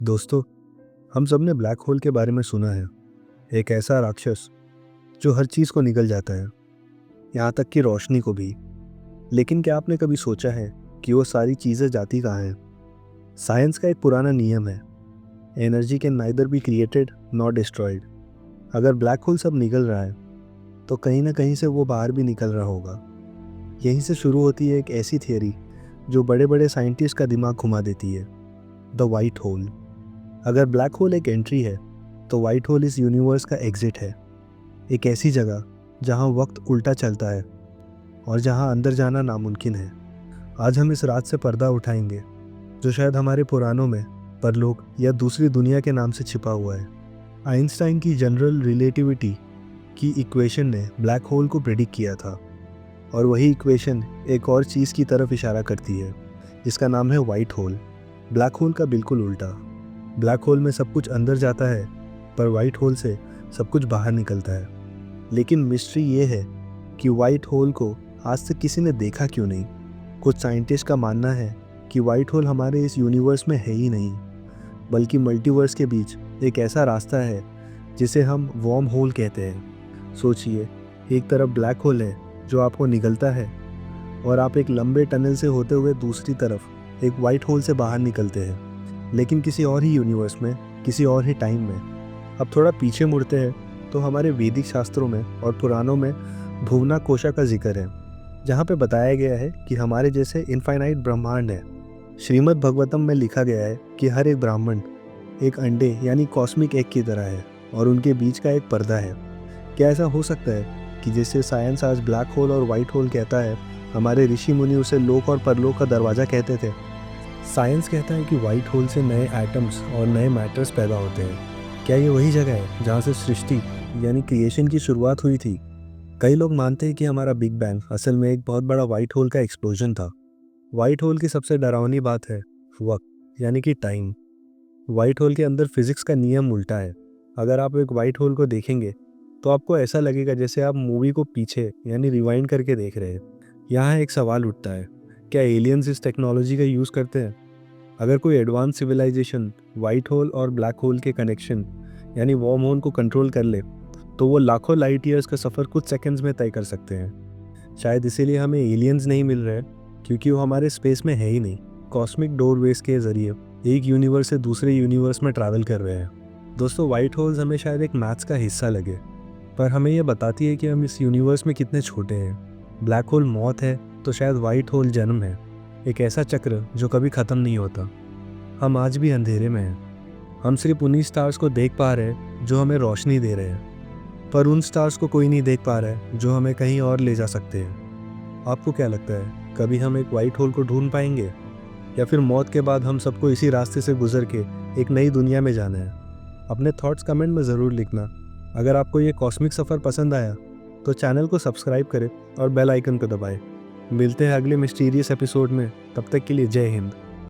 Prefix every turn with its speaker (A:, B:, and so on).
A: दोस्तों, हम सब ने ब्लैक होल के बारे में सुना है। एक ऐसा राक्षस जो हर चीज़ को निगल जाता है, यहाँ तक कि रोशनी को भी। लेकिन क्या आपने कभी सोचा है कि वो सारी चीज़ें जाती कहाँ हैं? साइंस का एक पुराना नियम है, energy can neither be created not destroyed. अगर ब्लैक होल सब निकल रहा है तो कहीं ना कहीं से वो बाहर भी निकल रहा होगा। यहीं से शुरू होती है एक ऐसी थियरी जो बड़े बड़े साइंटिस्ट का दिमाग घुमा देती है, द वाइट होल। अगर ब्लैक होल एक एंट्री है तो वाइट होल इस यूनिवर्स का एग्जिट है। एक ऐसी जगह जहां वक्त उल्टा चलता है और जहां अंदर जाना नामुमकिन है। आज हम इस रात से पर्दा उठाएंगे जो शायद हमारे पुराणों में परलोक या दूसरी दुनिया के नाम से छिपा हुआ है। आइंस्टाइन की जनरल रिलेटिविटी की इक्वेशन ने ब्लैक होल को प्रेडिक्ट किया था, और वही इक्वेशन एक और चीज़ की तरफ इशारा करती है जिसका नाम है वाइट होल। ब्लैक होल का बिल्कुल उल्टा। ब्लैक होल में सब कुछ अंदर जाता है, पर वाइट होल से सब कुछ बाहर निकलता है। लेकिन मिस्ट्री ये है कि वाइट होल को आज तक किसी ने देखा क्यों नहीं। कुछ साइंटिस्ट का मानना है कि वाइट होल हमारे इस यूनिवर्स में है ही नहीं, बल्कि मल्टीवर्स के बीच एक ऐसा रास्ता है जिसे हम वॉर्म होल कहते हैं। सोचिए, एक तरफ ब्लैक होल है जो आपको निगलता है, और आप एक लंबे टनल से होते हुए दूसरी तरफ एक वाइट होल से बाहर निकलते हैं, लेकिन किसी और ही यूनिवर्स में, किसी और ही टाइम में। अब थोड़ा पीछे मुड़ते हैं तो हमारे वैदिक शास्त्रों में और पुराणों में भुवना कोशा का जिक्र है, जहाँ पे बताया गया है कि हमारे जैसे इनफाइनाइट ब्रह्मांड है। श्रीमद् भगवतम में लिखा गया है कि हर एक ब्राह्मण एक अंडे यानी कॉस्मिक एग की तरह है, और उनके बीच का एक पर्दा है। क्या ऐसा हो सकता है कि जैसे साइंस आज ब्लैक होल और वाइट होल कहता है, हमारे ऋषि मुनि उसे लोक और परलोक का दरवाज़ा कहते थे? साइंस कहता है कि वाइट होल से नए एटम्स और नए मैटर्स पैदा होते हैं। क्या ये वही जगह है जहाँ से सृष्टि यानी क्रिएशन की शुरुआत हुई थी? कई लोग मानते हैं कि हमारा बिग बैंग असल में एक बहुत बड़ा वाइट होल का एक्सप्लोजन था। वाइट होल की सबसे डरावनी बात है वक्त, यानी कि टाइम। वाइट होल के अंदर फिजिक्स का नियम उल्टा है। अगर आप एक वाइट होल को देखेंगे तो आपको ऐसा लगेगा जैसे आप मूवी को पीछे यानी रिवाइंड करके देख रहे हैं। यहाँ एक सवाल उठता है, क्या एलियंस इस टेक्नोलॉजी का यूज़ करते हैं? अगर कोई एडवांस सिविलाइजेशन वाइट होल और ब्लैक होल के कनेक्शन यानी वॉर्म होल को कंट्रोल कर ले, तो वो लाखों लाइट ईयर्स का सफ़र कुछ सेकंड्स में तय कर सकते हैं। शायद इसीलिए हमें एलियंस नहीं मिल रहे, क्योंकि वो हमारे स्पेस में है ही नहीं। कॉस्मिक डोरवेज के ज़रिए एक यूनिवर्स से दूसरे यूनिवर्स में ट्रैवल कर रहे हैं। दोस्तों, वाइट होल्स हमें शायद एक मैथ्स का हिस्सा लगे, पर हमें यह बताती है कि हम इस यूनिवर्स में कितने छोटे हैं। ब्लैक होल मौत है तो शायद वाइट होल जन्म है, एक ऐसा चक्र जो कभी ख़त्म नहीं होता। हम आज भी अंधेरे में हैं। हम सिर्फ उन्हीं स्टार्स को देख पा रहे हैं जो हमें रोशनी दे रहे हैं, पर उन स्टार्स को कोई नहीं देख पा रहा है जो हमें कहीं और ले जा सकते हैं। आपको क्या लगता है, कभी हम एक वाइट होल को ढूंढ पाएंगे, या फिर मौत के बाद हम सबको इसी रास्ते से गुजर के एक नई दुनिया में जाना है? अपने थॉट्स कमेंट में ज़रूर लिखना। अगर आपको ये कॉस्मिक सफ़र पसंद आया तो चैनल को सब्सक्राइब करें और बेल आइकन को दबाएं। मिलते हैं अगले मिस्टीरियस एपिसोड में। तब तक के लिए जय हिंद।